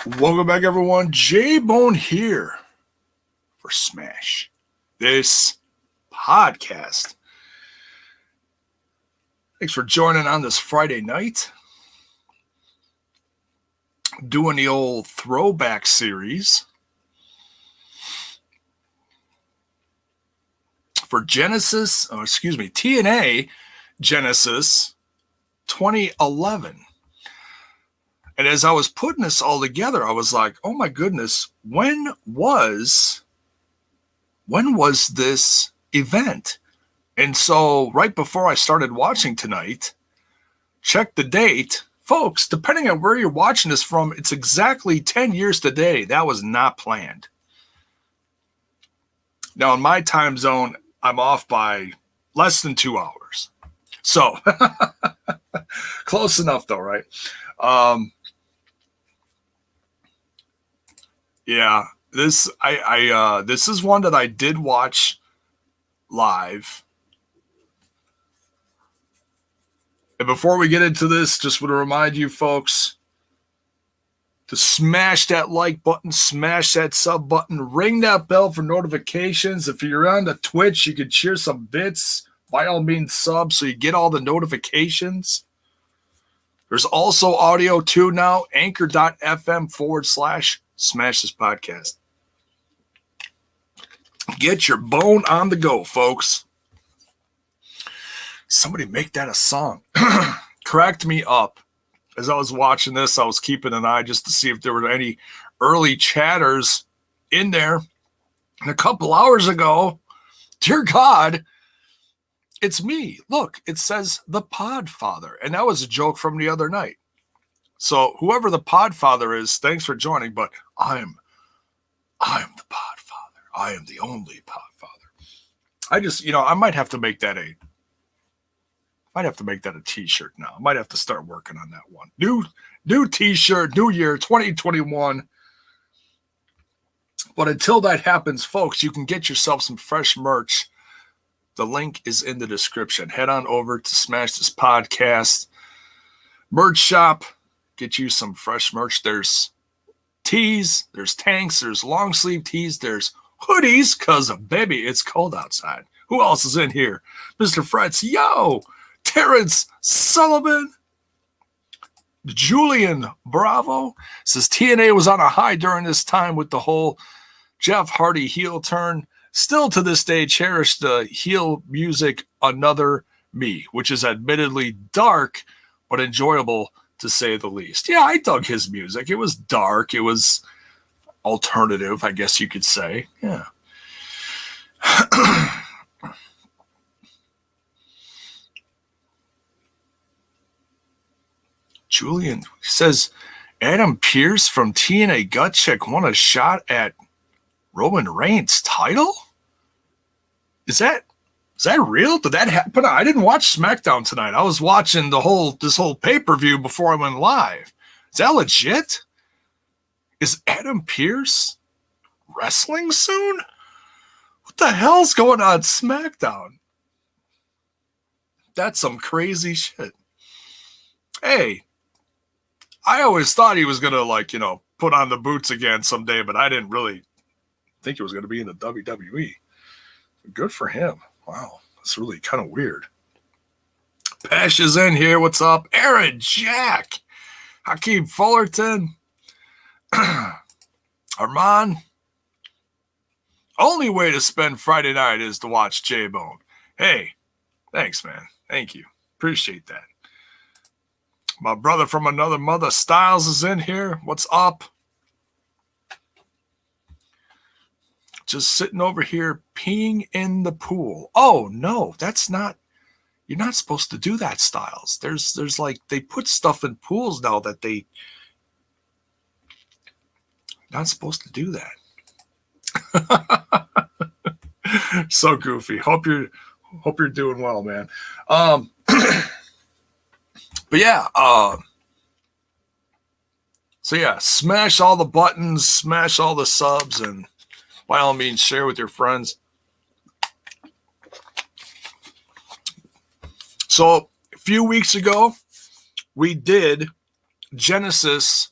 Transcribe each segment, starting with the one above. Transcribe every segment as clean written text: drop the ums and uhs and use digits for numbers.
Welcome back, everyone. J-Bone here for Smash This Podcast. Thanks for joining on this Friday night. Doing the old Throwback series for TNA Genesis 2011. And as I was putting this all together, I was like, oh my goodness, when was this event? And so right before I started watching tonight, check the date. Folks, depending on where you're watching this from, it's exactly 10 years today. That was not planned. Now, in my time zone, I'm off by less than 2 hours. So, close enough though, right? Yeah, this is one that I did watch live. And before we get into this, just want to remind you folks to smash that like button, smash that sub button, ring that bell for notifications. If you're on the Twitch, you can cheer some bits. By all means, sub so you get all the notifications. There's also audio too now, anchor.fm/Smash This Podcast. Get your bone on the go, folks. Somebody make that a song. Cracked me up. As I was watching this, I was keeping an eye just to see if there were any early chatters in there. And a couple hours ago, dear God, it's me. Look, it says the Podfather. And that was a joke from the other night. So whoever the Podfather is, thanks for joining, but I am the Podfather. I am the only Podfather. I just, I might have to make that a t-shirt now. I might have to start working on that one. New t-shirt, new year, 2021. But until that happens, folks, you can get yourself some fresh merch. The link is in the description. Head on over to Smash This Podcast merch shop. Get you some fresh merch. There's tees, there's tanks, there's long sleeve tees, there's hoodies, because, baby, it's cold outside. Who else is in here? Mr. Fretz, yo! Terrence Sullivan. Julian Bravo says TNA was on a high during this time with the whole Jeff Hardy heel turn. Still to this day cherish the heel music Another Me, which is admittedly dark but enjoyable to say the least. Yeah, I dug his music. It was dark. It was alternative, I guess you could say. Yeah. Julian says, Adam Pearce from TNA Gut Check won a shot at Roman Reigns' title? Is that real? Did that happen? I didn't watch SmackDown tonight. I was watching this whole pay-per-view before I went live. Is that legit? Is Adam Pearce wrestling soon? What the hell's going on SmackDown? That's some crazy shit. Hey, I always thought he was going to, put on the boots again someday, but I didn't really think he was going to be in the WWE. Good for him. Wow, that's really kind of weird. Pesh is in here. What's up? Aaron Jack. Hakeem Fullerton. Armand. Only way to spend Friday night is to watch J-Bone. Hey, thanks, man. Thank you. Appreciate that. My brother from another mother, Styles, is in here. What's up? Just sitting over here peeing in the pool. Oh, no, that's not. You're not supposed to do that, Styles. There's they put stuff in pools now that they not supposed to do that. So goofy. Hope you're doing well, man. But yeah, so yeah, smash all the buttons, smash all the subs, and by all means, share with your friends. So a few weeks ago, we did Genesis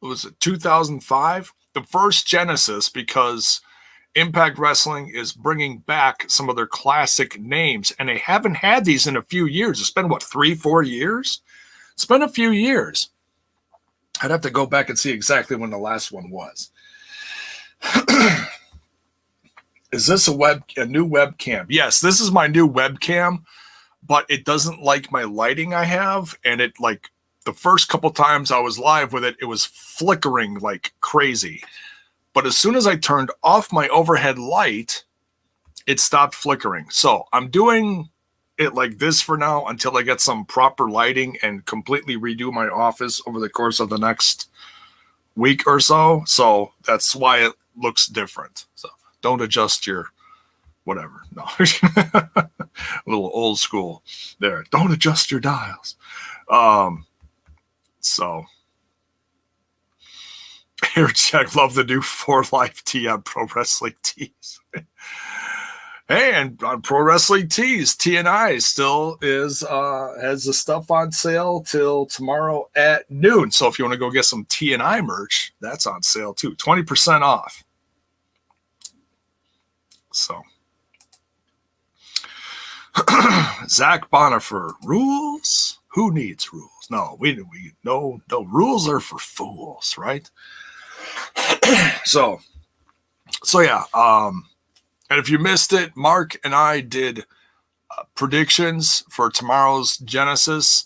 was it 2005? The first Genesis, because Impact Wrestling is bringing back some of their classic names, and they haven't had these in a few years. It's been, what, 3-4 years? It's been a few years. I'd have to go back and see exactly when the last one was. Is this a new webcam? Yes, this is my new webcam, but it doesn't like my lighting I have, and it, like, the first couple times I was live with it, it was flickering like crazy. But as soon as I turned off my overhead light, it stopped flickering. So I'm doing it like this for now until I get some proper lighting and completely redo my office over the course of the next week or so. So that's why it looks different. So don't adjust your whatever. No. A little old school there. Don't adjust your dials. So here, Jack, love the new 4Life tee on Pro Wrestling Tees. Hey, and on Pro Wrestling Tees, TNA still is has the stuff on sale till tomorrow at noon. So if you want to go get some TNA merch, that's on sale too. 20% off. So Zach Bonifer, rules? Who needs rules? No, we no rules are for fools, right? So yeah. And if you missed it, Mark and I did predictions for tomorrow's Genesis.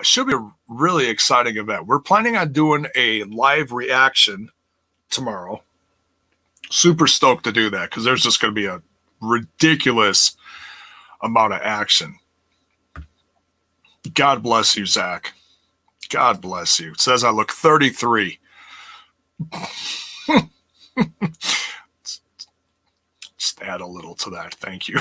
Should be a really exciting event. We're planning on doing a live reaction tomorrow. Super stoked to do that because there's just going to be a ridiculous amount of action. God bless you, Zach. God bless you. It says I look 33. Just add a little to that. Thank you.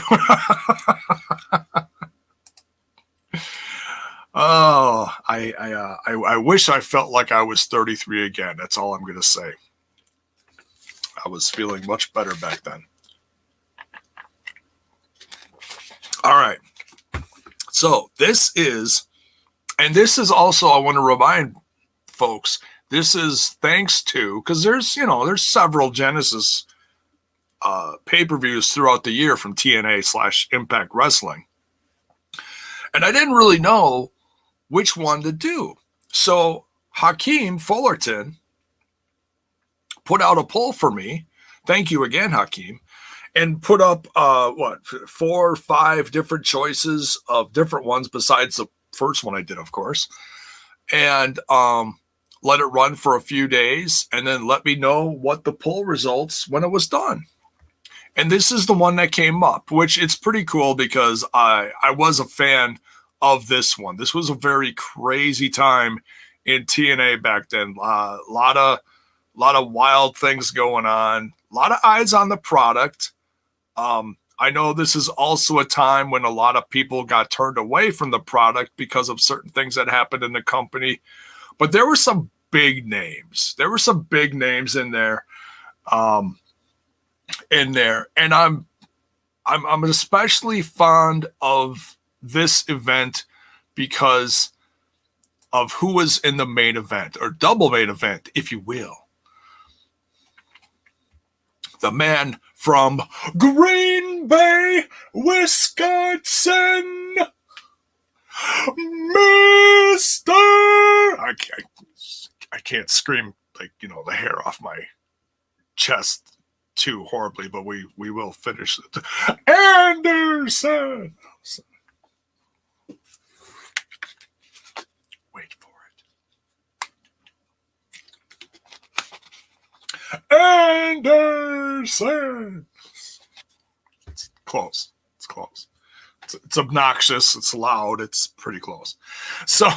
Oh, I wish I felt like I was 33 again. That's all I'm going to say. I was feeling much better back then. All right. So this is also, I want to remind folks, this is thanks to, because there's several Genesis pay-per-views throughout the year from TNA/Impact Wrestling. And I didn't really know which one to do. So Hakeem Fullerton put out a poll for me. Thank you again, Hakeem. And put up 4 or 5 different choices of different ones besides the first one I did, of course. And let it run for a few days and then let me know what the poll results when it was done. And this is the one that came up, which it's pretty cool because I was a fan of this one. This was a very crazy time in TNA back then. A lot of wild things going on. A lot of eyes on the product. I know this is also a time when a lot of people got turned away from the product because of certain things that happened in the company. But there were some big names. There were some big names in there. And I'm especially fond of this event because of who was in the main event, or double main event, if you will. The man from Green Bay, Wisconsin, Mr. I can't scream like, the hair off my chest too horribly, but we will finish it. Anderson. Wait for it. Anderson. It's close. It's close. It's obnoxious. It's loud. It's pretty close. So,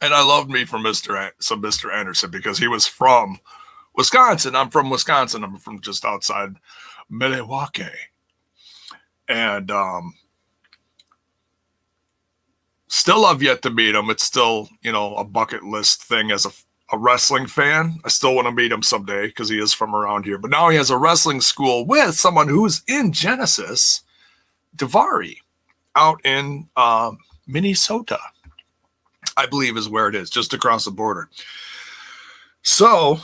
and I loved me from Mr. Anderson because he was from Wisconsin. I'm from Wisconsin. I'm from just outside Milwaukee. And still have yet to meet him. It's still, a bucket list thing as a wrestling fan. I still want to meet him someday because he is from around here. But now he has a wrestling school with someone who's in Genesis, Davari, out in Minnesota. I believe is where it is, just across the border. So,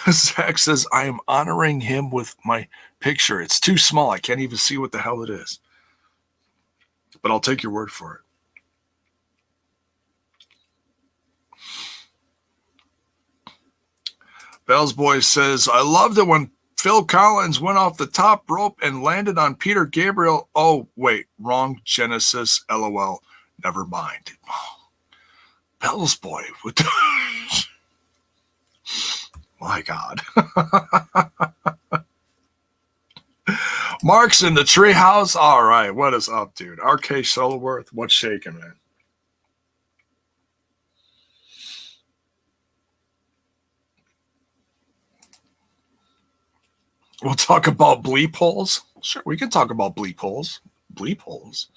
Zach says, I am honoring him with my picture. It's too small. I can't even see what the hell it is. But I'll take your word for it. Bell's Boy says, I loved it when Phil Collins went off the top rope and landed on Peter Gabriel. Oh, wait, wrong Genesis. LOL. Never mind. Oh, Bell's Boy. My God. Mark's in the treehouse. All right. What is up, dude? RK Shuttleworth. What's shaking, man? We'll talk about bleep holes. Sure, we can talk about bleep holes. Bleep holes.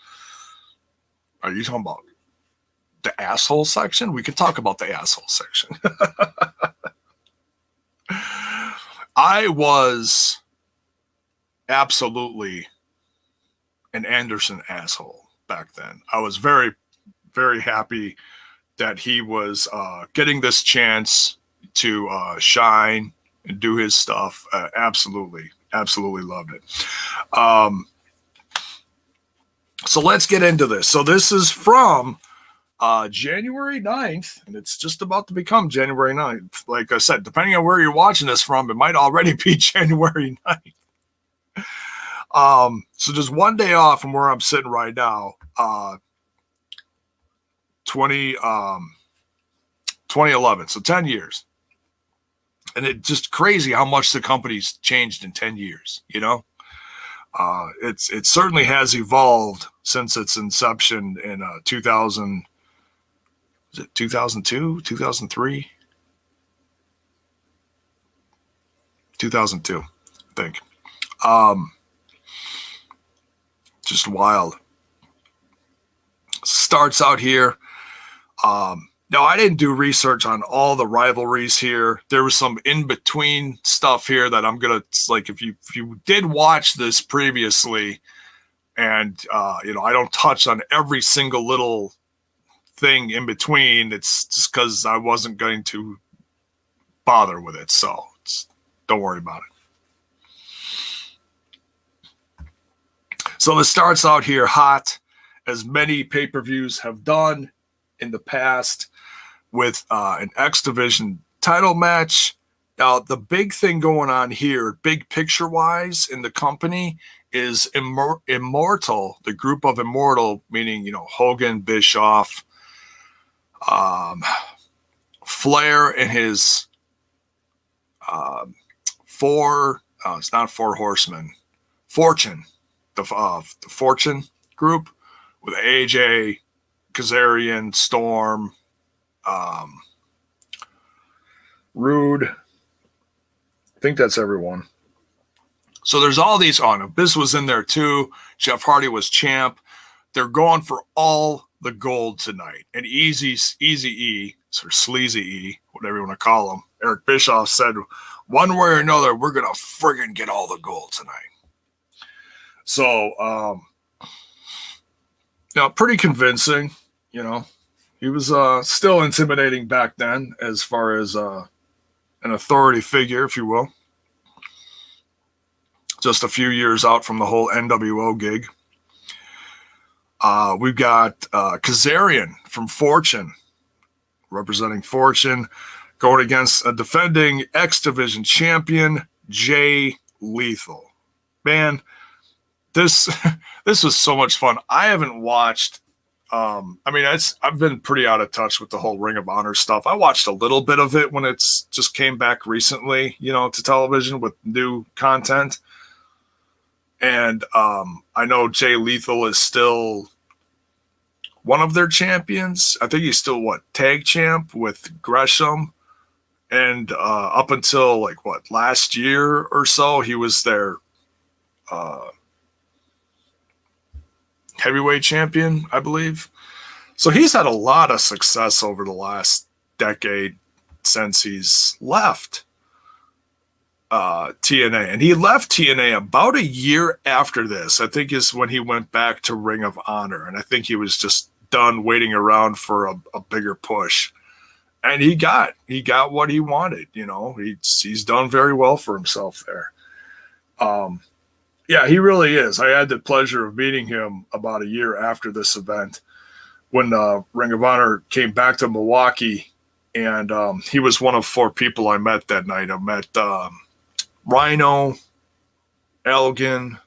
Are you talking about the asshole section? We can talk about the asshole section. I was absolutely an Anderson asshole back then. I was very, very happy that he was getting this chance to shine and do his stuff. Absolutely loved it. So let's get into this. So this is from January 9th, and it's just about to become January 9th. Like I said, depending on where you're watching this from, it might already be January 9th. So just one day off from where I'm sitting right now, 2011, so 10 years. And it's just crazy how much the company's changed in 10 years, you know? It certainly has evolved since its inception in 2000. Is it 2002, 2003? 2002, I think. Just wild. Starts out here. No, I didn't do research on all the rivalries here. There was some in-between stuff here that I'm going to, like, if you did watch this previously, and, I don't touch on every single little thing in between, it's just because I wasn't going to bother with it. So don't worry about it. So this starts out here hot, as many pay-per-views have done in the past, with an X Division title match. Now, the big thing going on here, big picture-wise in the company, is Immortal, the group of Immortal, meaning, Hogan, Bischoff, Flair and his it's not four horsemen, Fortune, the Fortune group with AJ, Kazarian, Storm, Rude. I think that's everyone. So there's all these on. Abyss was in there too. Jeff Hardy was champ. They're going for all the gold tonight. And Easy E, or Sleazy E, whatever you want to call him, Eric Bischoff said, one way or another, we're going to friggin' get all the gold tonight. So, pretty convincing, He was still intimidating back then as far as an authority figure, if you will. Just a few years out from the whole NWO gig. We've got Kazarian from Fortune, representing Fortune, going against a defending X Division champion, Jay Lethal. Man, this was so much fun. I haven't watched. I've been pretty out of touch with the whole Ring of Honor stuff. I watched a little bit of it when it's just came back recently, to television with new content. And I know Jay Lethal is still one of their champions. I think he's still, tag champ with Gresham. And up until, last year or so, he was their heavyweight champion, I believe. So he's had a lot of success over the last decade since he's left TNA. And he left TNA about a year after this, I think, is when he went back to Ring of Honor. And I think he was just done waiting around for a bigger push. And he got what he wanted. You know, he's done very well for himself there. Yeah, he really is. I had the pleasure of meeting him about a year after this event when Ring of Honor came back to Milwaukee, and he was one of 4 people I met that night. I met Rhino, Elgin,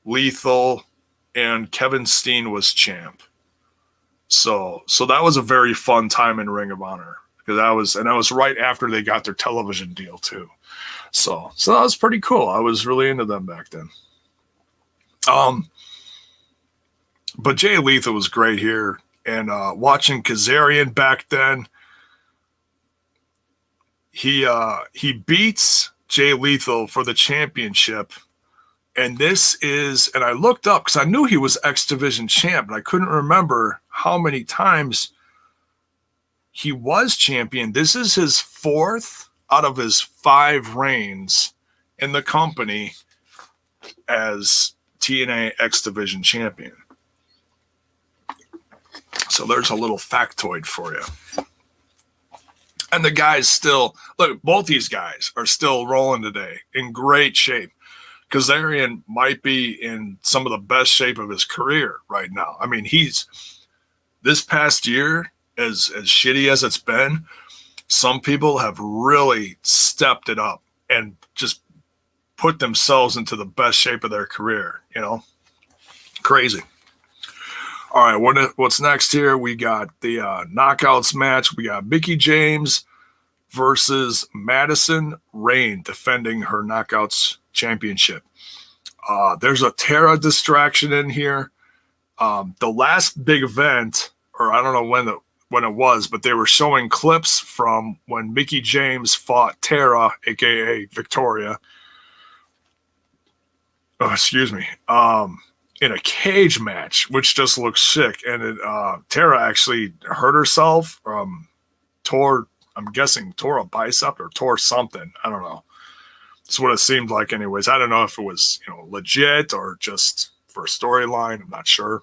Lethal, and Kevin Steen was champ. So that was a very fun time in Ring of Honor, because that was right after they got their television deal too. So that was pretty cool. I was really into them back then. But Jay Lethal was great here, and watching Kazarian back then, he beats Jay Lethal for the championship. And and I looked up because I knew he was X Division champ, and I couldn't remember how many times he was champion. This is his 4th out of his 5 reigns in the company as TNA X Division champion. So there's a little factoid for you. And the guys still, look, both these guys are still rolling today in great shape. Kazarian might be in some of the best shape of his career right now. I mean, this past year, as shitty as it's been, some people have really stepped it up and just put themselves into the best shape of their career, you know? Crazy. All right, what's next here? We got the knockouts match. We got Mickie James versus Madison Rayne defending her knockouts championship. There's a Tara distraction in here. The last big event, or I don't know when it was, but they were showing clips from when Mickie James fought Tara, aka Victoria. Oh, excuse me. In a cage match, which just looks sick. And Tara actually hurt herself, tore a bicep or tore something. I don't know. That's what it seemed like anyways. I don't know if it was, legit or just for a storyline. I'm not sure.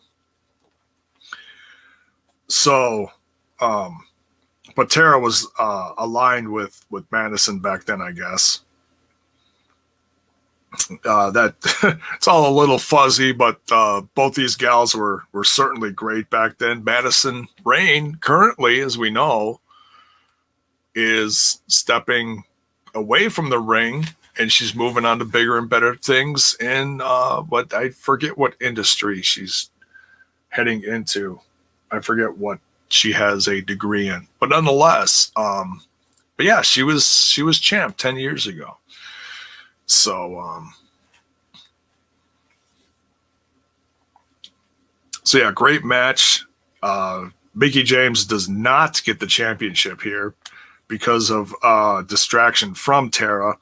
So, but Tara was aligned with Madison back then, I guess. That it's all a little fuzzy, but both these gals were certainly great back then. Madison Rayne, currently, as we know, is stepping away from the ring, and she's moving on to bigger and better things in what I forget what industry she's heading into. I forget what she has a degree in, but nonetheless, but yeah, she was champ 10 years ago. So yeah, great match. Mickie James does not get the championship here because of distraction from Tara.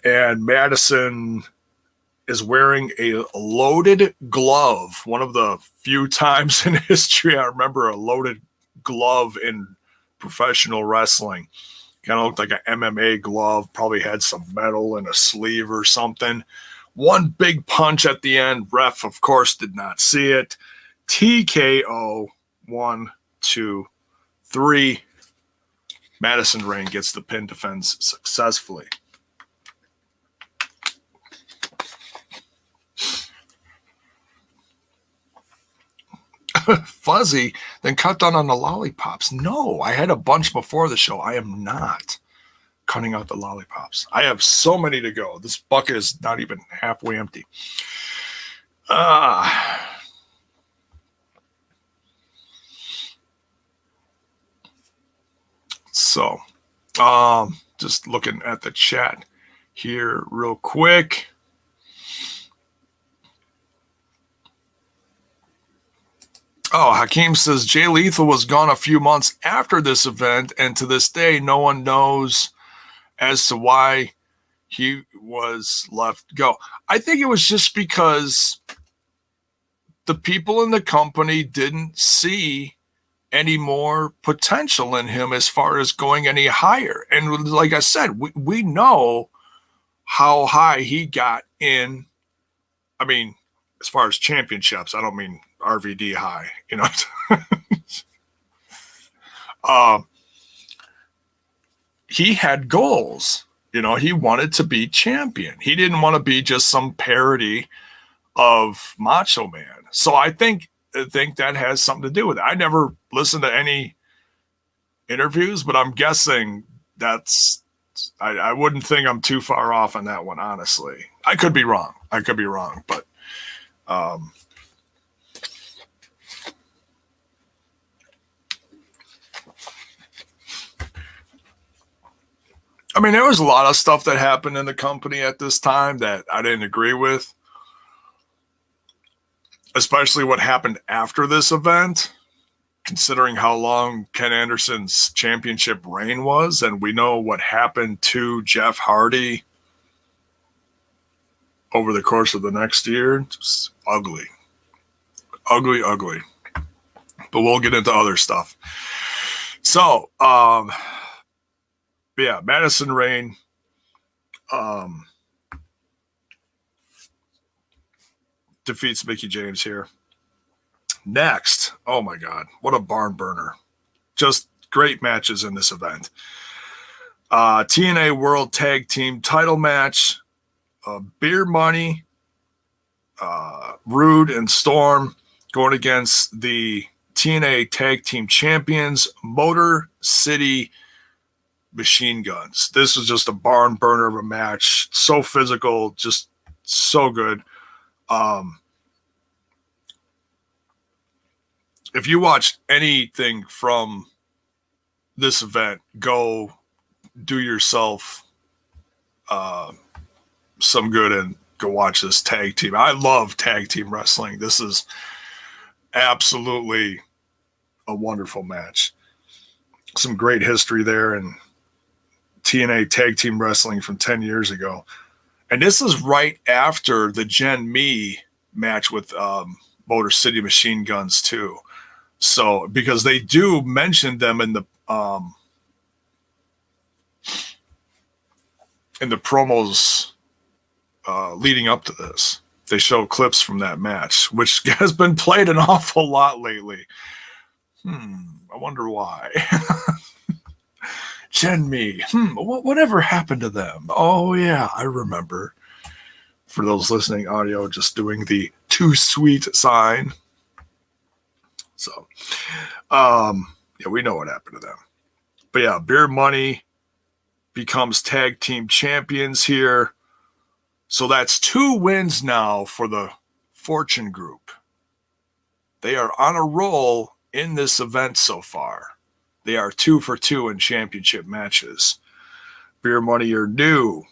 And Madison is wearing a loaded glove. One of the few times in history I remember a loaded glove in professional wrestling. Kind of looked like an MMA glove, probably had some metal in a sleeve or something. One big punch at the end. Ref, of course, did not see it. TKO. 1, 2, 3. Madison Rayne gets the pin defense successfully. Fuzzy, then cut down on the lollipops. No, I had a bunch before the show. I am not cutting out the lollipops. I have so many to go. This bucket is not even halfway empty. So, just looking at the chat here real quick. Oh, Hakeem says Jay Lethal was gone a few months after this event, and to this day, no one knows as to why he was left go. I think it was just because the people in the company didn't see any more potential in him as far as going any higher. And like I said, we know how high he got in, I mean, as far as championships, I don't mean RVD high, you know. He had goals. You know, he wanted to be champion. He didn't want to be just some parody of Macho Man. So I think that has something to do with it. I never listened to any interviews, but I'm guessing I wouldn't think I'm too far off on that one, honestly. I could be wrong, but I mean, there was a lot of stuff that happened in the company at this time that I didn't agree with, especially what happened after this event, considering how long Ken Anderson's championship reign was. And we know what happened to Jeff Hardy over the course of the next year. Just ugly. But we'll get into other stuff. So, yeah, Madison Rayne defeats Mickie James here. Next, oh my God, what a barn burner. Just great matches in this event. TNA World Tag Team title match, Beer Money, Rude and Storm going against the TNA Tag Team Champions, Motor City Machine Guns. This was just a barn burner of a match. So physical, just so good. If you watch anything from this event, go do yourself some good and go watch this tag team. I love tag team wrestling. This is absolutely a wonderful match. Some great history there and TNA tag team wrestling from 10 years ago. And this is right after the Gen Me match with Motor City Machine Guns too. So, because they do mention them in the promos leading up to this. They show clips from that match, which has been played an awful lot lately. I wonder why. Gen Me. Whatever happened to them? Oh, yeah, I remember. For those listening audio, just doing the too sweet sign. So, yeah, we know what happened to them. But yeah, Beer Money becomes tag team champions here. So that's 2 wins now for the Fortune Group. They are on a roll in this event so far. They are 2 for 2 in championship matches. Beer Money, your new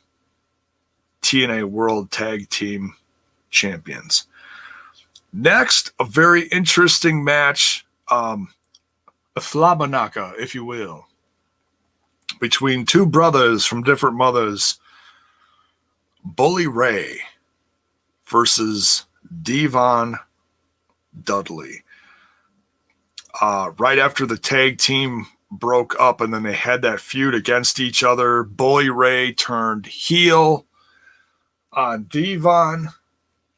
TNA World Tag Team Champions. Next, a very interesting match, a Flamanaka, if you will, between 2 brothers from different mothers, Bully Ray versus Devon Dudley. Right after the tag team broke up and then they had that feud against each other, Bully Ray turned heel on Devon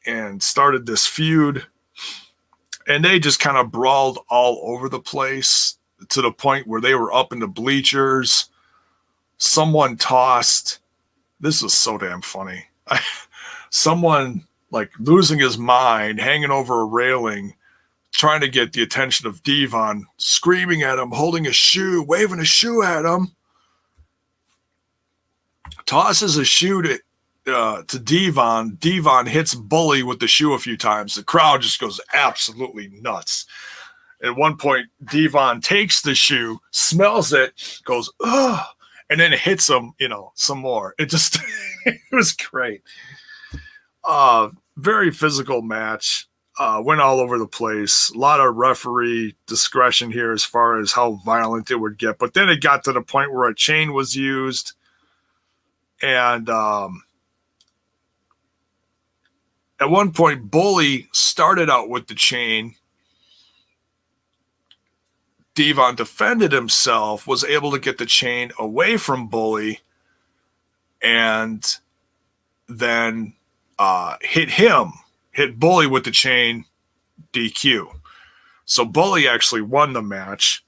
and started this feud. And they just kind of brawled all over the place to the point where they were up in the bleachers. Someone tossed, this was so damn funny. Someone like losing his mind, hanging over a railing, trying to get the attention of Devon, screaming at him, holding a shoe, waving a shoe at him. Tosses a shoe to Devon. Devon hits Bully with the shoe a few times. The crowd just goes absolutely nuts. At one point, Devon takes the shoe, smells it, goes, ugh, and then hits him, some more. It just, it was great. Very physical match. Went all over the place. A lot of referee discretion here as far as how violent it would get. But then it got to the point where a chain was used. And at one point, Bully started out with the chain. Devon defended himself, was able to get the chain away from Bully, and then hit Bully with the chain, DQ. So Bully actually won the match,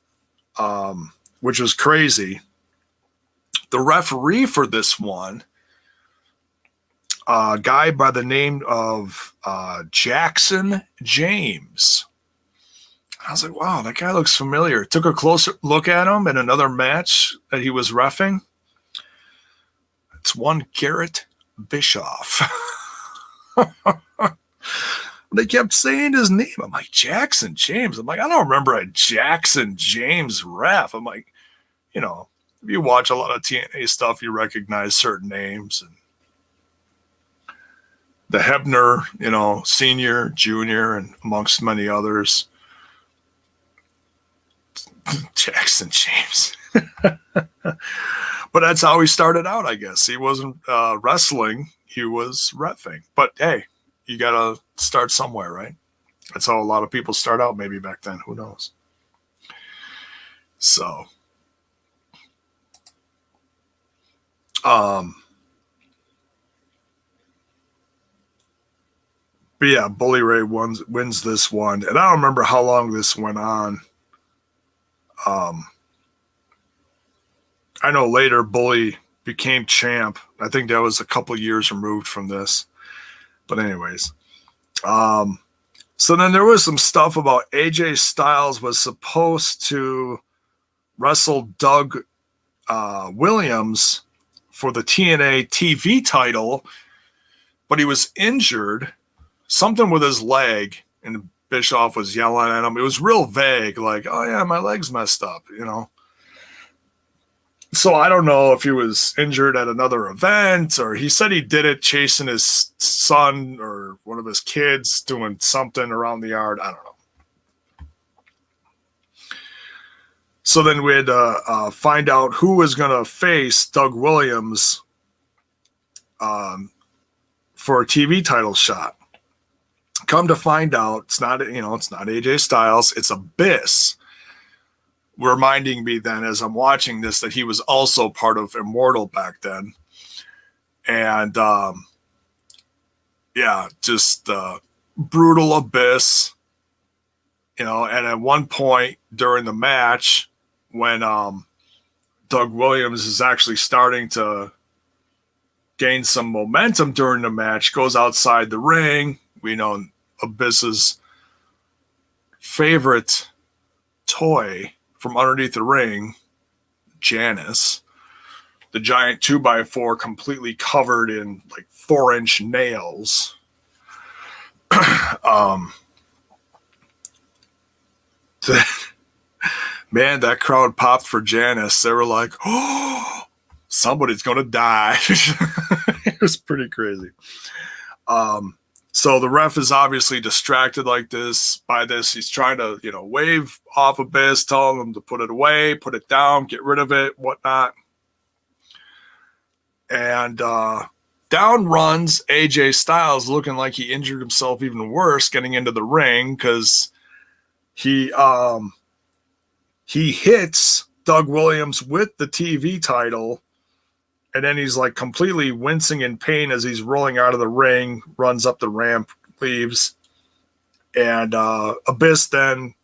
which was crazy. The referee for this one, a guy by the name of Jackson James. I was like, wow, that guy looks familiar. Took a closer look at him in another match that he was reffing. It's one Garrett Bischoff. They kept saying his name. I'm like, Jackson James. I'm like, I don't remember a Jackson James ref. I'm like, you know, if you watch a lot of TNA stuff, you recognize certain names. And the Hebner, you know, senior, junior, and amongst many others. Jackson James. But that's how he started out, I guess. He wasn't wrestling. He was reffing. But, hey, you got to start somewhere, right? That's how a lot of people start out maybe back then. Who knows? So, but yeah, Bully Ray wins this one. And I don't remember how long this went on. I know later Bully became champ. I think that was a couple years removed from this. But anyways. So then there was some stuff about AJ Styles was supposed to wrestle Doug Williams for the TNA TV title, but he was injured, something with his leg, and Bischoff was yelling at him. It was real vague, like, oh yeah, my leg's messed up, you know. So I don't know if he was injured at another event, or he said he did it chasing his son or one of his kids doing something around the yard. I don't know. So then we had to find out who was going to face Doug Williams for a TV title shot. Come to find out, it's not AJ Styles, it's Abyss. Reminding me then as I'm watching this that he was also part of Immortal back then. And just brutal Abyss. You know, and at one point during the match, when Doug Williams is actually starting to gain some momentum during the match, goes outside the ring. We know Abyss's favorite toy from underneath the ring, Janice, the giant 2x4 completely covered in like 4-inch nails. Man, that crowd popped for Janice. They were like, oh, somebody's going to die. It was pretty crazy. So the ref is obviously distracted like this by this. He's trying to, wave off Abyss, telling him to put it away, put it down, get rid of it, whatnot. And down runs AJ Styles, looking like he injured himself even worse, getting into the ring because he hits Doug Williams with the TV title. And then he's like completely wincing in pain as he's rolling out of the ring, runs up the ramp, leaves. And Abyss then,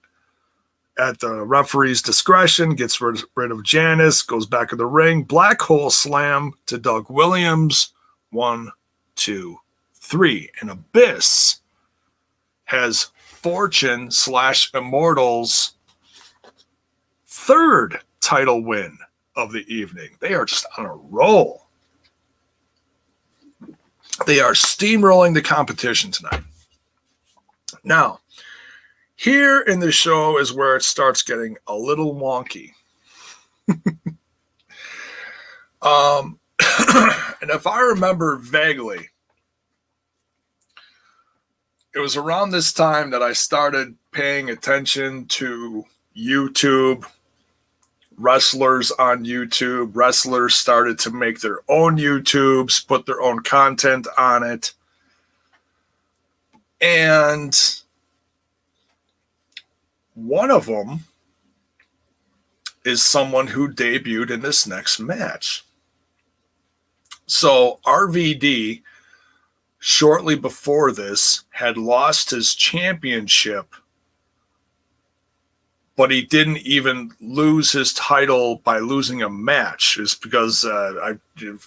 at the referee's discretion, gets rid of Janice, goes back in the ring, black hole slam to Doug Williams. 1, 2, 3. And Abyss has Fortune / Immortals' third title win of the evening. They are just on a roll. They are steamrolling the competition tonight. Now, here in the show is where it starts getting a little wonky. And if I remember vaguely, it was around this time that I started paying attention to YouTube, wrestlers on YouTube. Wrestlers started to make their own YouTubes, put their own content on it. And one of them is someone who debuted in this next match. So RVD shortly before this, had lost his championship, but he didn't even lose his title by losing a match. Is because I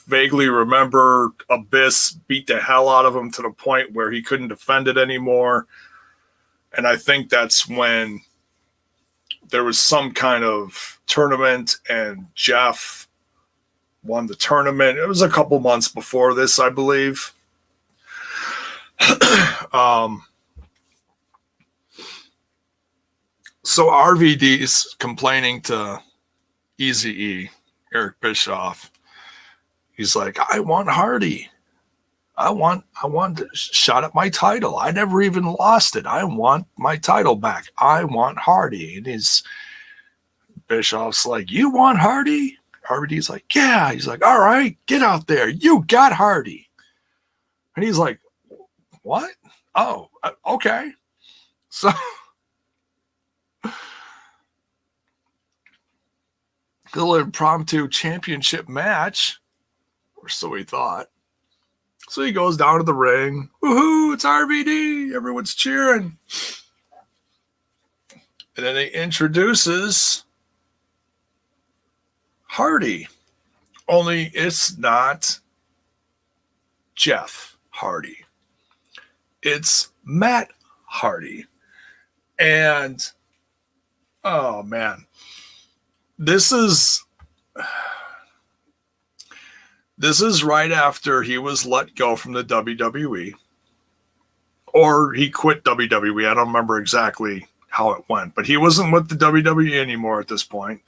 vaguely remember Abyss beat the hell out of him to the point where he couldn't defend it anymore. And I think that's when there was some kind of tournament and Jeff won the tournament. It was a couple months before this, I believe. So RVD's complaining to Eazy-E, Eric Bischoff. He's like, I want Hardy. I want to shot at my title. I never even lost it. I want my title back. I want Hardy. And his Bischoff's like, you want Hardy? RVD's like, yeah. He's like, all right, get out there. You got Hardy. And he's like, what? Oh, okay. So a little impromptu championship match, or so he thought. So he goes down to the ring. Woohoo, it's RVD. Everyone's cheering. And then he introduces Hardy. Only it's not Jeff Hardy. It's Matt Hardy. And, oh, man. This is right after he was let go from the WWE, or he quit WWE. I don't remember exactly how it went, but he wasn't with the WWE anymore at this point.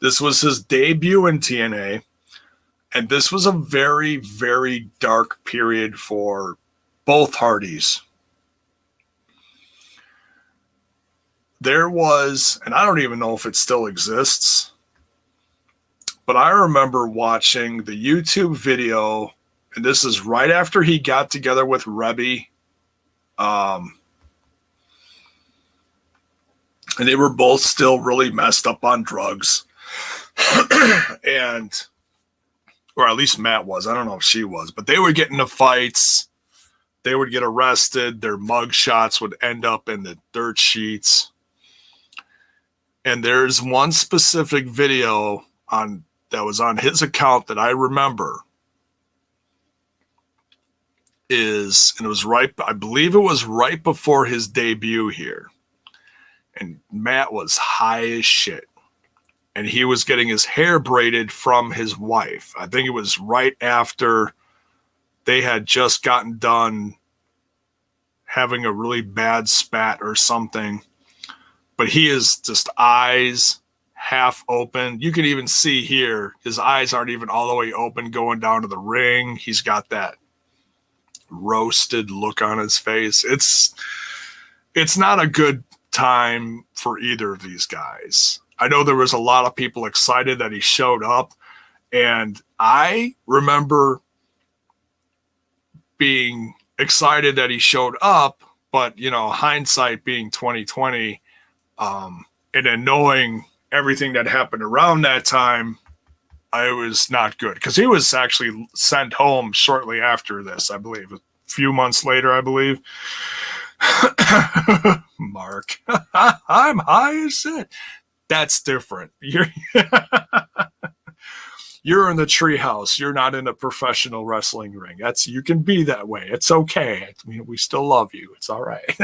This was his debut in TNA, and this was a very, very dark period for both Hardys. There was, and I don't even know if it still exists, but I remember watching the YouTube video, and this is right after he got together with Rebby. And they were both still really messed up on drugs. And, or at least Matt was. I don't know if she was, but they would get into fights. They would get arrested. Their mug shots would end up in the dirt sheets. And there's one specific video that was on his account that I remember and it was I believe it was right before his debut here. And Matt was high as shit. And he was getting his hair braided from his wife. I think it was right after they had just gotten done having a really bad spat or something. But he is just eyes half open. You can even see here, his eyes aren't even all the way open going down to the ring. He's got that roasted look on his face. It's not a good time for either of these guys. I know there was a lot of people excited that he showed up, and I remember being excited that he showed up, but hindsight being 2020, and then knowing everything that happened around that time, I was not good, because he was actually sent home shortly after this, I believe, a few months later, I believe. Mark, I'm high as shit. That's different. You're in the treehouse. You're not in a professional wrestling ring. You can be that way. It's okay. We still love you. It's all right.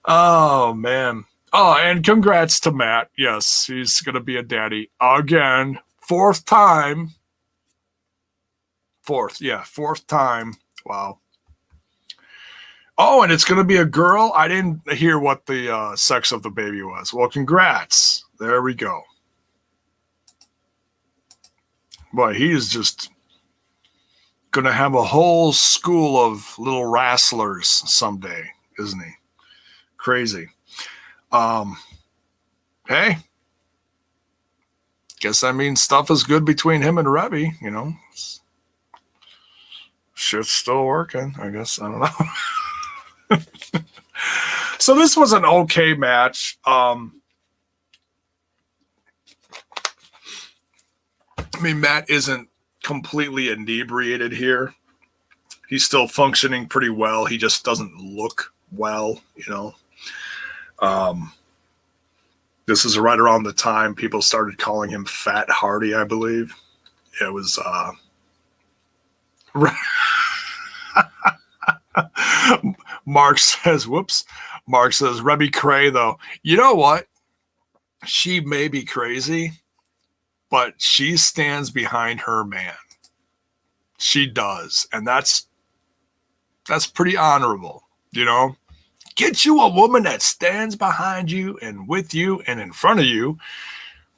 Oh, man. Oh, and congrats to Matt. Yes, he's going to be a daddy again. Fourth time. Fourth time. Wow. Oh, and it's going to be a girl. I didn't hear what the sex of the baby was. Well, congrats. There we go. Boy, he is just going to have a whole school of little wrestlers someday, isn't he? Crazy. Hey, guess that means stuff is good between him and Rebby, Shit's still working, I guess. I don't know. So this was an okay match. Matt isn't completely inebriated here. He's still functioning pretty well. He just doesn't look well, you know. This is right around the time people started calling him Fat Hardy, I believe. It was Mark says, whoops. Mark says, Rebby Cray, though. You know what? She may be crazy, but she stands behind her man. She does. And that's pretty honorable, you know? Get you a woman that stands behind you and with you and in front of you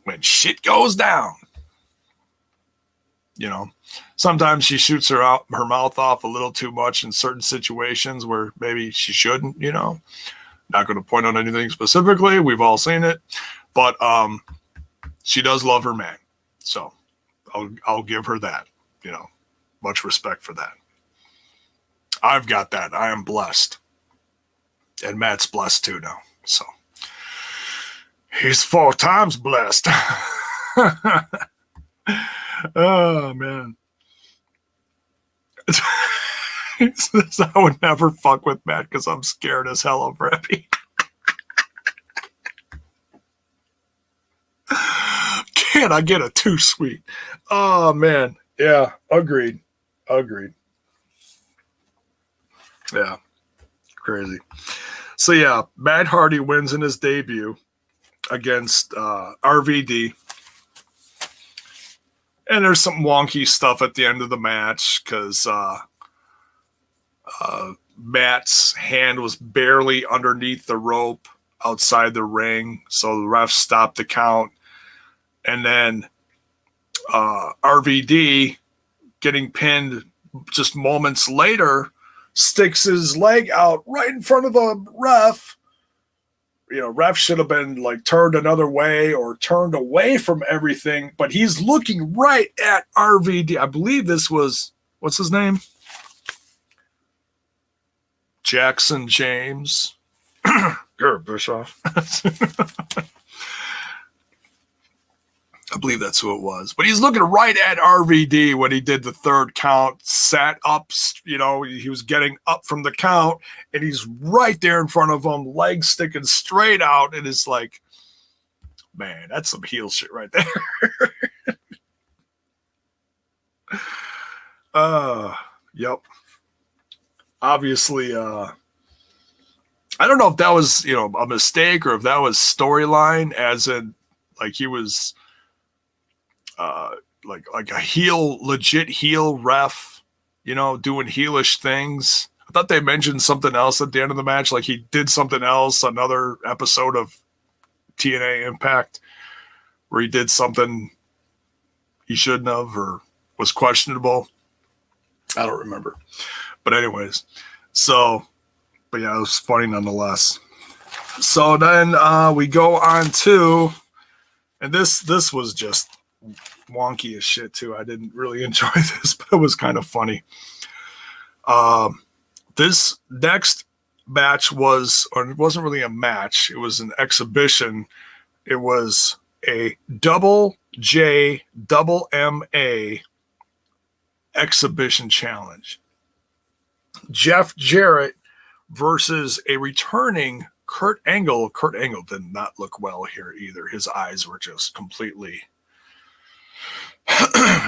when shit goes down. You know, sometimes she shoots her mouth off a little too much in certain situations where maybe she shouldn't, you know. Not going to point out anything specifically. We've all seen it. But she does love her man. So I'll give her that, you know. Much respect for that. I've got that. I am blessed. And Matt's blessed too now. So he's 4 times blessed. Oh, man. He says, I would never fuck with Matt because I'm scared as hell of Rebby. Can't I get a too sweet? Oh, man. Yeah, agreed. Yeah, crazy. So, yeah, Matt Hardy wins in his debut against RVD. And there's some wonky stuff at the end of the match because Matt's hand was barely underneath the rope outside the ring. So the ref stopped the count. And then RVD, getting pinned just moments later, sticks his leg out right in front of the ref. You know, ref should have been like turned another way or turned away from everything, but he's looking right at RVD. I believe this was, what's his name? Jackson James. Bischoff. I believe that's who it was. But he's looking right at RVD when he did the third count, sat up, you know, he was getting up from the count, and he's right there in front of him, legs sticking straight out. And it's like, man, that's some heel shit right there. Yep. Obviously, I don't know if that was, you know, a mistake or if that was storyline, as in, like, he was like a legit heel ref, you know, doing heelish things. I thought they mentioned something else at the end of the match, like he did something else, another episode of TNA Impact, where he did something he shouldn't have or was questionable. I don't remember. But anyways, so, but yeah, it was funny nonetheless. So then we go on to, and this was just wonky as shit too. I didn't really enjoy this, but it was kind of funny. This next match was, or it wasn't really a match, it was an exhibition. It was a double J double MA exhibition challenge. Jeff Jarrett versus a returning Kurt Angle. Kurt Angle did not look well here either. His eyes were just completely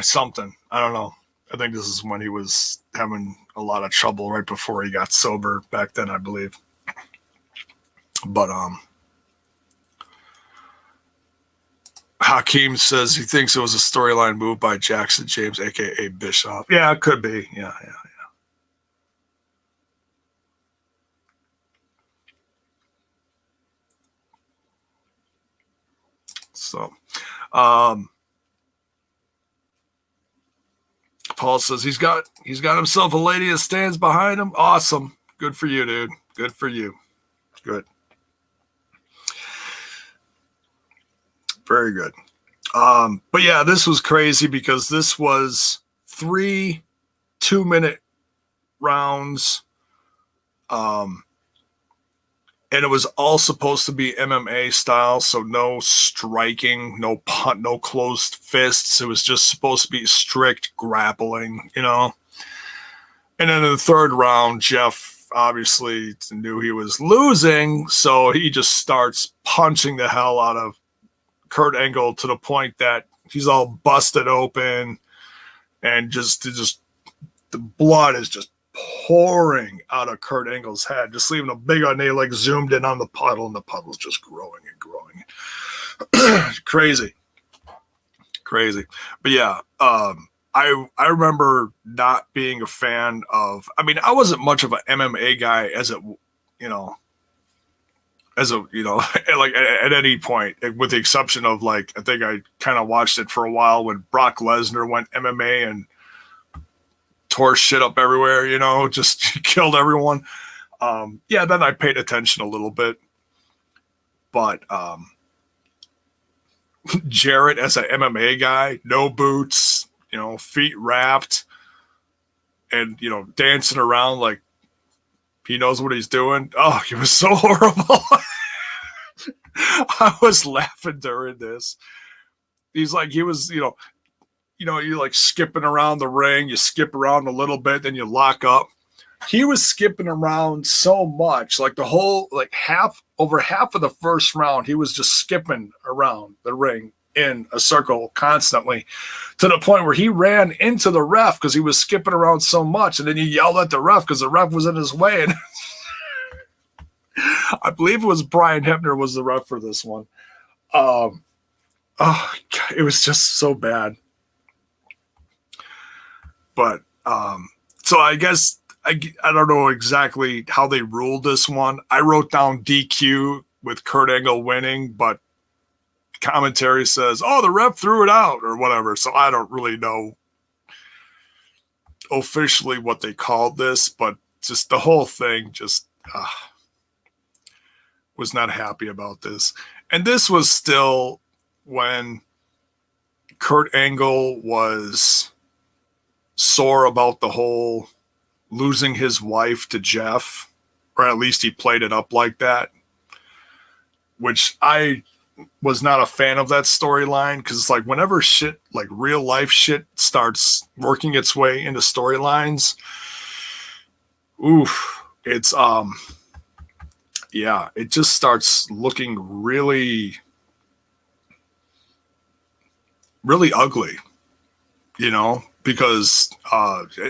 something. I don't know. I think this is when he was having a lot of trouble right before he got sober back then, I believe. But Hakeem says he thinks it was a storyline move by Jackson James, aka Bischoff. Yeah, it could be. Yeah. So, Paul says he's got himself a lady that stands behind him. Awesome. Good for you, dude. Good for you. Good. Very good. But yeah, this was crazy because this was 3 2-minute rounds. And it was all supposed to be MMA style, so no striking, no punt, no closed fists. It was just supposed to be strict grappling, you know. And then in the third round, Jeff obviously knew he was losing, so he just starts punching the hell out of Kurt Angle to the point that he's all busted open, and just the blood is just pouring out of Kurt Angle's head, just leaving a big on. They like zoomed in on the puddle, and the puddle's just growing and growing. Crazy. But yeah, I remember not being a fan of. I mean, I wasn't much of an MMA guy like at any point, with the exception of like I think I kind of watched it for a while when Brock Lesnar went MMA and tore shit up everywhere, you know, just killed everyone. Yeah, then I paid attention a little bit. But Jarrett as an MMA guy, no boots, you know, feet wrapped, and, you know, dancing around like he knows what he's doing. Oh, it was so horrible. I was laughing during this. He's like, he was, you're like skipping around the ring. You skip around a little bit, then you lock up. He was skipping around so much, like the whole, like over half of the first round, he was just skipping around the ring in a circle constantly, to the point where he ran into the ref because he was skipping around so much. And then he yelled at the ref because the ref was in his way. And I believe it was Brian Hebner was the ref for this one. Oh, God, it was just so bad. But so I guess I don't know exactly how they ruled this one. I wrote down DQ with Kurt Angle winning, but commentary says, oh, the ref threw it out or whatever. So I don't really know officially what they called this, but just the whole thing just was not happy about this. And this was still when Kurt Angle was sore about the whole losing his wife to Jeff, or at least he played it up like that, which I was not a fan of that storyline, because it's like whenever shit, like real life shit, starts working its way into storylines, it's yeah, it just starts looking really, really ugly, you know, because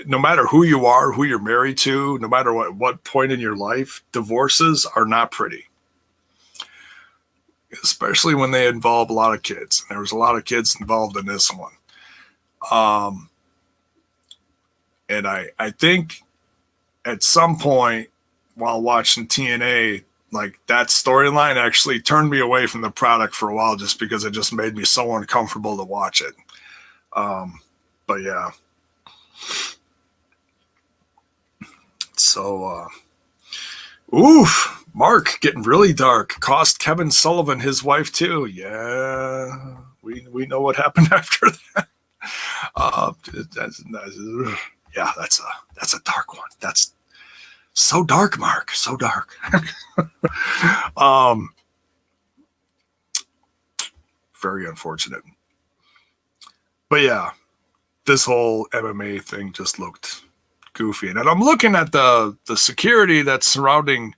no matter who you are, who you're married to, no matter what point in your life, divorces are not pretty. Especially when they involve a lot of kids. There was a lot of kids involved in this one. And I think at some point while watching TNA, like that storyline actually turned me away from the product for a while, just because it just made me so uncomfortable to watch it. But yeah. So, Mark getting really dark. Cost Kevin Sullivan his wife too. Yeah, we know what happened after that. Yeah, that's a dark one. That's so dark, Mark. So dark. Very unfortunate. But yeah, this whole MMA thing just looked goofy. And I'm looking at the security that's surrounding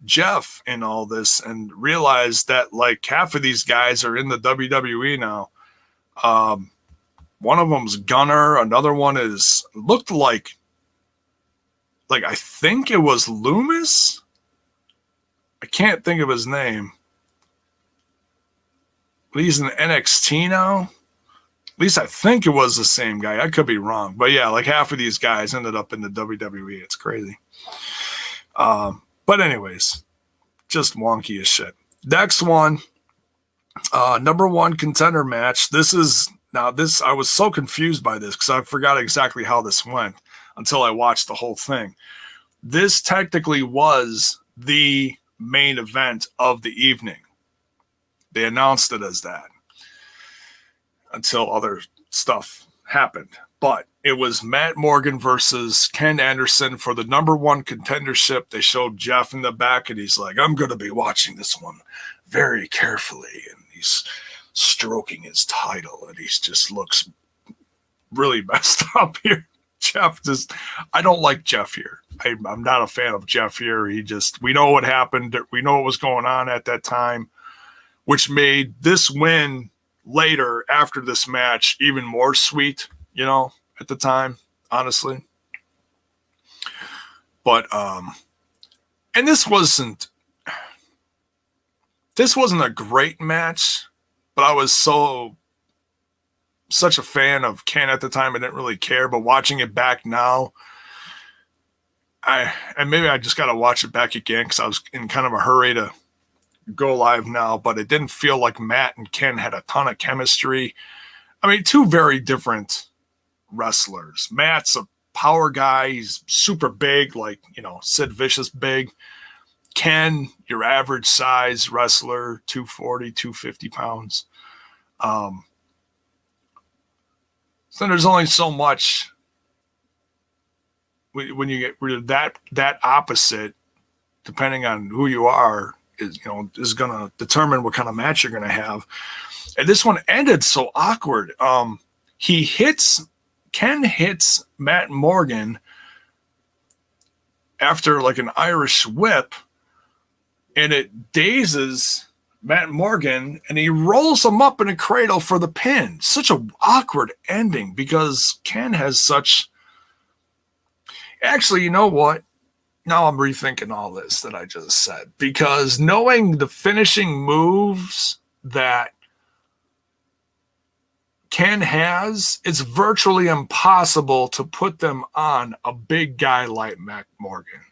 Jeff in all this and realize that like half of these guys are in the WWE now. One of them's Gunner. Another one looked like I think it was Loomis. I can't think of his name. He's in NXT now. At least I think it was the same guy. I could be wrong. But yeah, like half of these guys ended up in the WWE. It's crazy. But anyways, just wonky as shit. Next one, number one contender match. I was so confused by this because I forgot exactly how this went until I watched the whole thing. This technically was the main event of the evening. They announced it as that until other stuff happened. But it was Matt Morgan versus Ken Anderson for the #1 contendership. They showed Jeff in the back, and he's like, I'm going to be watching this one very carefully. And he's stroking his title, and he just looks really messed up here. I don't like Jeff here. I'm not a fan of Jeff here. We know what happened. We know what was going on at that time, which made this win later after this match even more sweet, at the time, honestly. But, and this wasn't a great match, but I was such a fan of Ken at the time, I didn't really care. But watching it back now, maybe I just got to watch it back again because I was in kind of a hurry to go live now, but it didn't feel like Matt and Ken had a ton of chemistry. I mean, two very different wrestlers. Matt's a power guy. He's super big, like, Sid Vicious big. Ken, your average size wrestler, 240, 250 pounds. So there's only so much when you get rid of that opposite, depending on who you are, is going to determine what kind of match you're going to have. And this one ended so awkward. Ken hits Matt Morgan after like an Irish whip, and it dazes Matt Morgan, and he rolls him up in a cradle for the pin. Such an awkward ending because Ken has such... Actually, you know what? Now I'm rethinking all this that I just said, because knowing the finishing moves that Ken has, it's virtually impossible to put them on a big guy like Matt Morgan.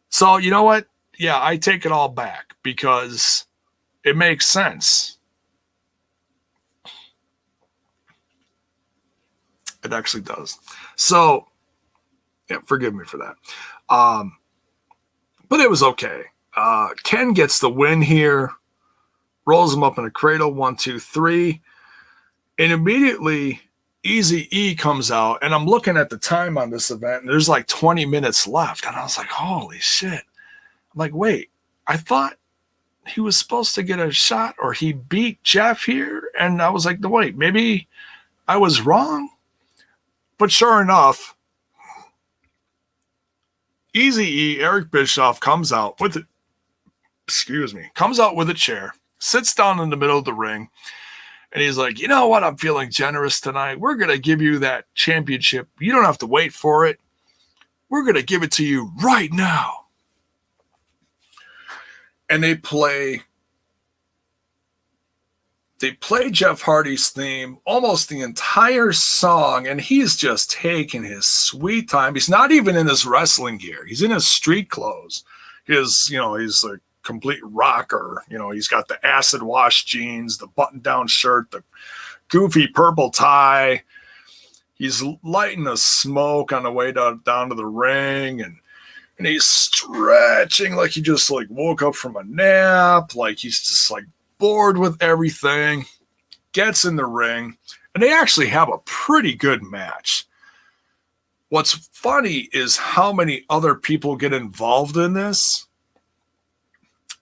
So you know what? Yeah, I take it all back because it makes sense. It actually does. So, yeah, forgive me for that. But it was okay. Ken gets the win here, rolls him up in a cradle, 1, 2, 3. And immediately Eazy-E comes out, and I'm looking at the time on this event, and there's like 20 minutes left. And I was like, holy shit. I'm like, wait, I thought he was supposed to get a shot or he beat Jeff here. And I was like, no, wait, maybe I was wrong. But sure enough, Eazy-E, Eric Bischoff, comes out with a chair, sits down in the middle of the ring, and he's like, you know what? I'm feeling generous tonight. We're going to give you that championship. You don't have to wait for it. We're going to give it to you right now. And they play Jeff Hardy's theme almost the entire song, and he's just taking his sweet time. He's not even in his wrestling gear. He's in his street clothes. He's a complete rocker. He's got the acid wash jeans, the button-down shirt, the goofy purple tie. He's lighting a smoke on the way down to the ring, and he's stretching like he just like woke up from a nap, like he's just like bored with everything. Gets in the ring, and they actually have a pretty good match. What's funny is how many other people get involved in this.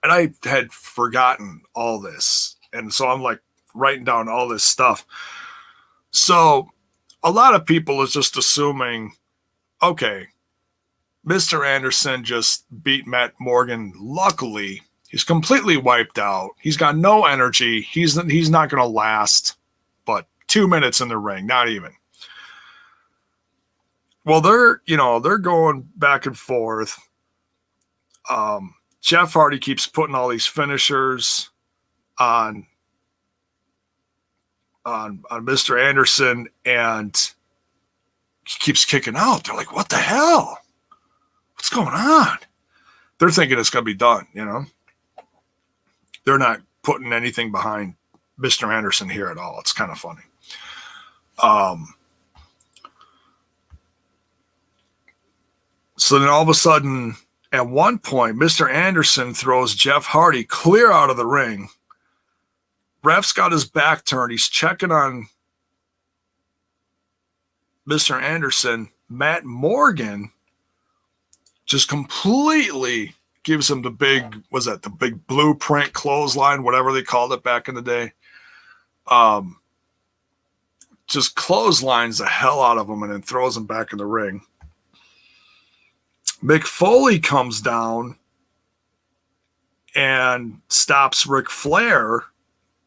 And I had forgotten all this. And so I'm like writing down all this stuff. So a lot of people is just assuming, okay, Mr. Anderson just beat Matt Morgan. Luckily, he's completely wiped out. He's got no energy. He's not going to last but 2 minutes in the ring, not even. Well, they're going back and forth. Jeff Hardy keeps putting all these finishers on Mr. Anderson, and he keeps kicking out. They're like, what the hell? What's going on? They're thinking it's going to be done, They're not putting anything behind Mr. Anderson here at all. It's kind of funny. So then all of a sudden, at one point, Mr. Anderson throws Jeff Hardy clear out of the ring. Ref's got his back turned. He's checking on Mr. Anderson, Matt Morgan just completely gives him the big, the big blueprint clothesline, whatever they called it back in the day. Just clotheslines the hell out of him and then throws him back in the ring. Mick Foley comes down and stops Ric Flair.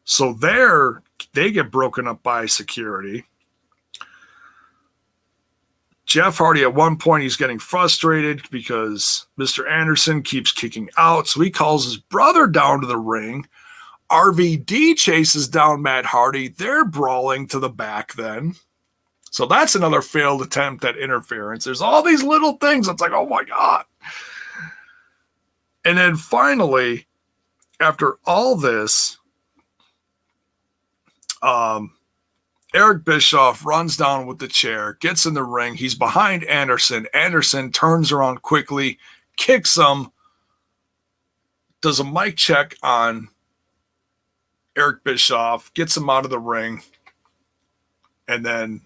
So they get broken up by security. Jeff Hardy, at one point, he's getting frustrated because Mr. Anderson keeps kicking out. So he calls his brother down to the ring. RVD chases down Matt Hardy. They're brawling to the back then. So that's another failed attempt at interference. There's all these little things. It's like, oh my God. And then finally, after all this, Eric Bischoff runs down with the chair, gets in the ring. He's behind Anderson. Anderson turns around quickly, kicks him, does a mic check on Eric Bischoff, gets him out of the ring, and then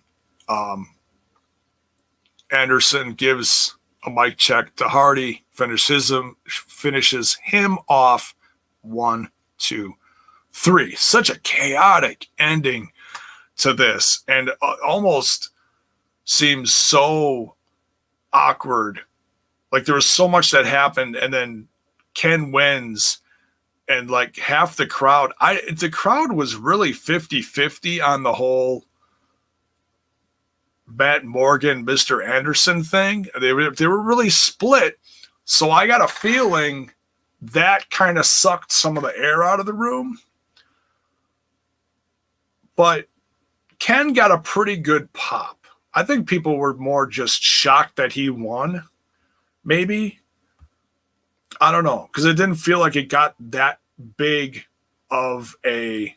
Anderson gives a mic check to Hardy, finishes him off 1, 2, 3. Such a chaotic ending to this, and almost seems so awkward. Like there was so much that happened, and then Ken wins, and like half the crowd, the crowd was really 50-50 on the whole Matt Morgan, Mr. Anderson thing. They were really split. So I got a feeling that kind of sucked some of the air out of the room. But Ken got a pretty good pop. I think people were more just shocked that he won. Maybe. I don't know. Because it didn't feel like it got that big of a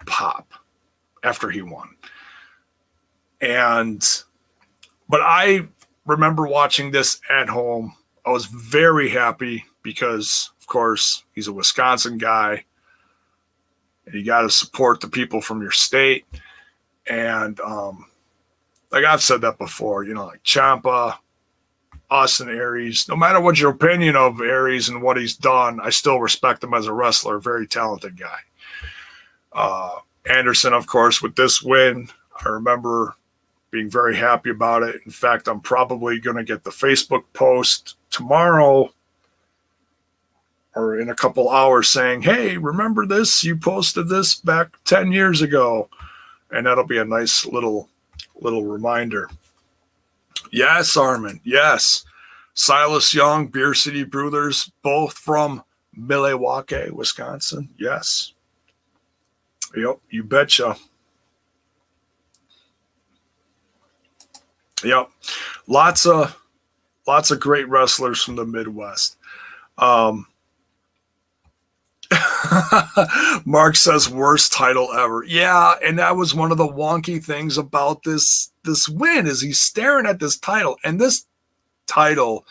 pop after he won. But I remember watching this at home. I was very happy because, of course, he's a Wisconsin guy. And you got to support the people from your state. And like I've said that before, like Ciampa, Austin Aries, no matter what your opinion of Aries and what he's done, I still respect him as a wrestler, very talented guy. Anderson, of course, with this win, I remember being very happy about it. In fact, I'm probably going to get the Facebook post tomorrow or in a couple hours saying, hey, remember this? You posted this back 10 years ago. And that'll be a nice little reminder. Yes, Armin. Yes. Silas Young, Beer City Brothers, both from Milwaukee, Wisconsin. Yes. Yep, you betcha. Yep. Lots of great wrestlers from the Midwest. Mark says worst title ever. Yeah, and that was one of the wonky things about this win is he's staring at this title, and this title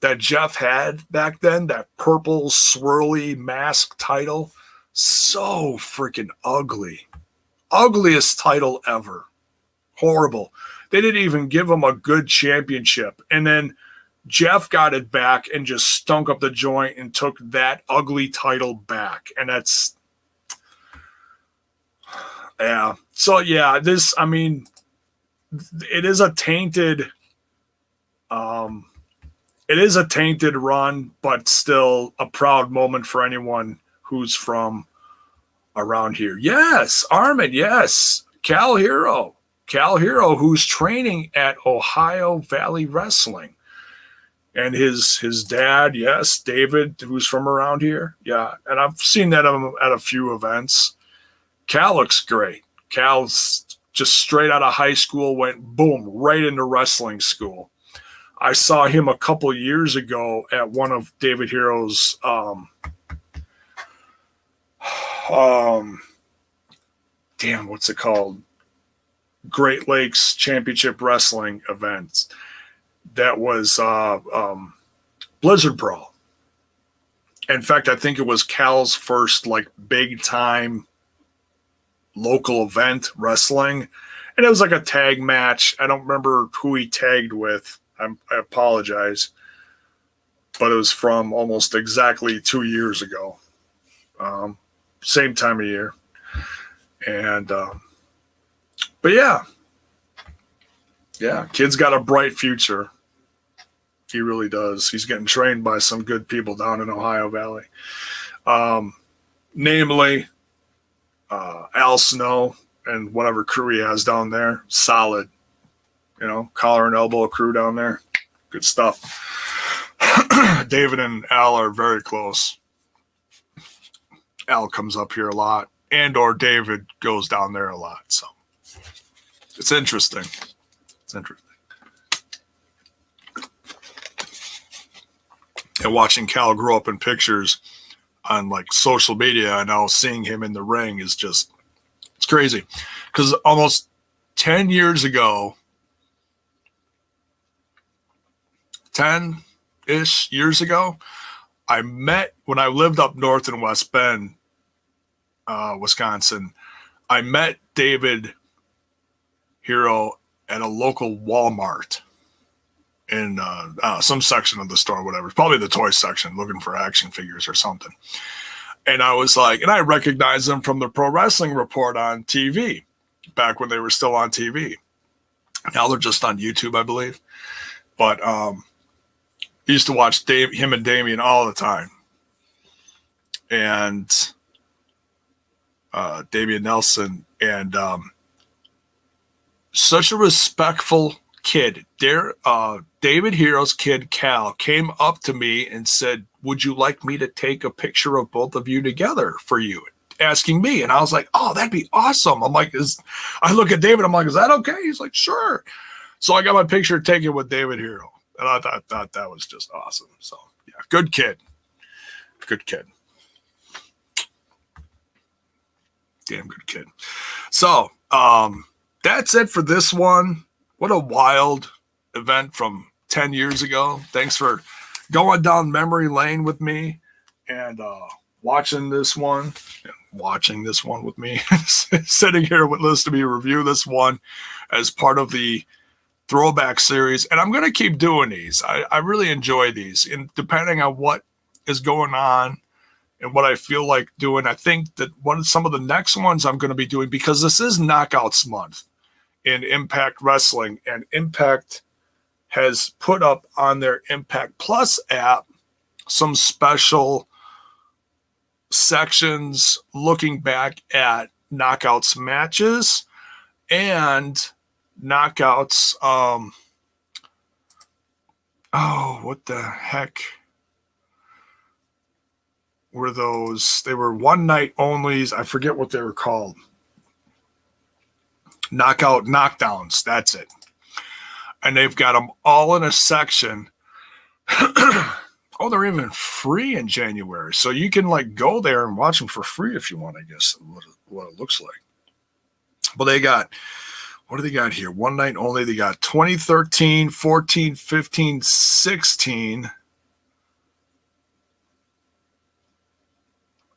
that Jeff had back then, that purple swirly mask title, so freaking ugly. Ugliest title ever. Horrible. They didn't even give him a good championship. And then Jeff got it back and just stunk up the joint and took that ugly title back. And that's, yeah. So, yeah, it is a tainted, run, but still a proud moment for anyone who's from around here. Yes, Armin, yes. Cal Hero, who's training at Ohio Valley Wrestling. And his dad, yes, David, who's from around here. Yeah, and I've seen that at a few events. Cal looks great. Cal's just straight out of high school, went boom, right into wrestling school. I saw him a couple years ago at one of David Hero's what's it called? Great Lakes Championship Wrestling events. That was Blizzard Brawl. In fact, I think it was Cal's first like big time local event wrestling, And it was like a tag match. I don't remember who he tagged with. I apologize. But it was from almost exactly 2 years ago. Same time of year. And, but yeah. Yeah, kid's got a bright future. He really does. He's getting trained by some good people down in Ohio Valley. Namely, Al Snow and whatever crew he has down there. Solid. You know, collar and elbow crew down there. Good stuff. David and Al are very close. Al comes up here a lot, and or David goes down there a lot. So it's interesting. It's interesting. And watching Cal grow up in pictures on like social media and now seeing him in the ring is just, it's crazy. Because almost 10 years ago, 10-ish years ago, I met, when I lived up north in West Bend, Wisconsin, I met David Hero at a local Walmart in some section of the store, whatever. Probably the toy section, looking for action figures or something. And I was like, and I recognized them from the Pro Wrestling Report on TV, back when they were still on TV. Now they're just on YouTube, I believe. But I used to watch him and Damien all the time. And Damian Nelson, and such a respectful kid. David Hero's kid, Cal, came up to me and said, would you like me to take a picture of both of you together for you? Asking me. And I was like, oh, that'd be awesome. I'm like, I look at David, I'm like, is that okay? He's like, sure. So I got my picture taken with David Hero. And I thought that was just awesome. So yeah, good kid. Good kid. Damn good kid. So that's it for this one. What a wild event from 10 years ago. Thanks for going down memory lane with me and watching this one with me. Sitting here with listening to me review this one as part of the Throwback series. And I'm going to keep doing these. I really enjoy these. And depending on what is going on and what I feel like doing, I think that some of the next ones I'm going to be doing, because this is Knockouts Month in Impact Wrestling, and Impact has put up on their Impact Plus app some special sections looking back at Knockouts matches and Knockouts. What the heck were those? They were one night onlys. I forget what they were called. Knockdowns. That's it. And they've got them all in a section. Oh, they're even free in January. So you can like go there and watch them for free if you want, I guess, what it looks like. But they got, what do they got here? One night only. They got 2013, 14, 15, 16.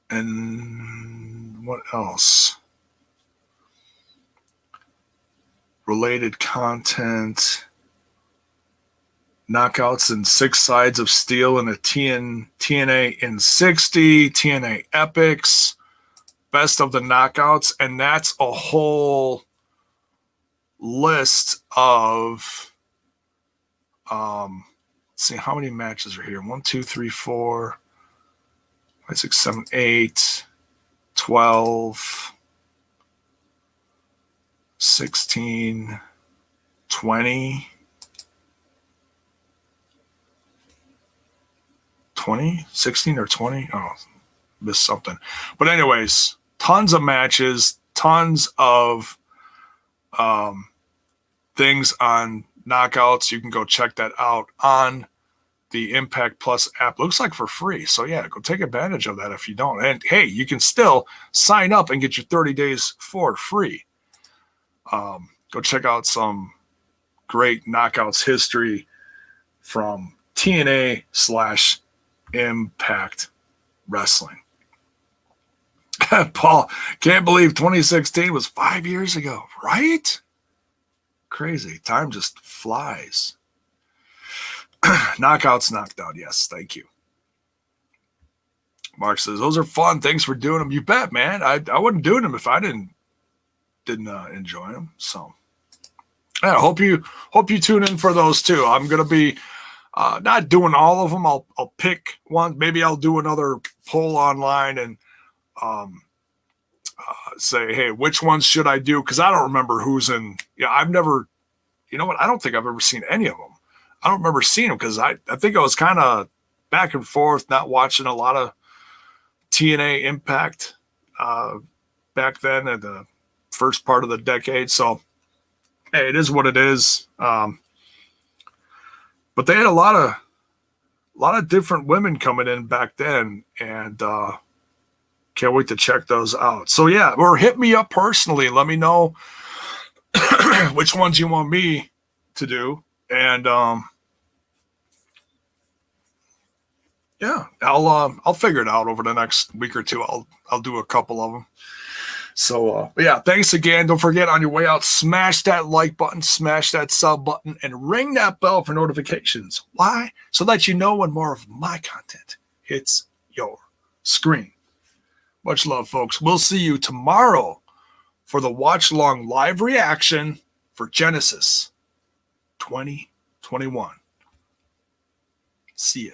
And what else? Related content. Knockouts in 6 Sides of Steel and a TNA in 60. TNA Epics. Best of the Knockouts. And that's a whole list of, let's see, how many matches are here? 1, 2, 3, 4, 5, 6, 7, 8, 12, 16, 20, 16 or 20. Oh, missed something. But anyways, tons of matches, tons of things on Knockouts. You can go check that out on the Impact Plus app. Looks like for free. So yeah, go take advantage of that if you don't. And hey, you can still sign up and get your 30 days for free. Go check out some great Knockouts history from TNA/Impact Wrestling. Paul, can't believe 2016 was 5 years ago, right? Crazy. Time just flies. Knockouts knocked out. Yes, thank you. Mark says, those are fun. Thanks for doing them. You bet, man. I wouldn't do them if I didn't enjoy them. So I hope you tune in for those too. I'm going to be not doing all of them. I'll pick one. Maybe I'll do another poll online and say, hey, which ones should I do? Because I don't remember who's in. Yeah, I've never. You know what? I don't think I've ever seen any of them. I don't remember seeing them because I think I was kind of back and forth, not watching a lot of TNA Impact back then in the first part of the decade. So, hey, it is what it is. But they had a lot of different women coming in back then, and can't wait to check those out. So yeah, or hit me up personally. Let me know which ones you want me to do, and yeah, I'll figure it out over the next week or two. I'll do a couple of them. So yeah, thanks again. Don't forget, on your way out, smash that like button, smash that sub button, and ring that bell for notifications. Why? So that you know when more of my content hits your screen. Much love, folks. We'll see you tomorrow for the watch-along live reaction for Genesis 2021. See ya.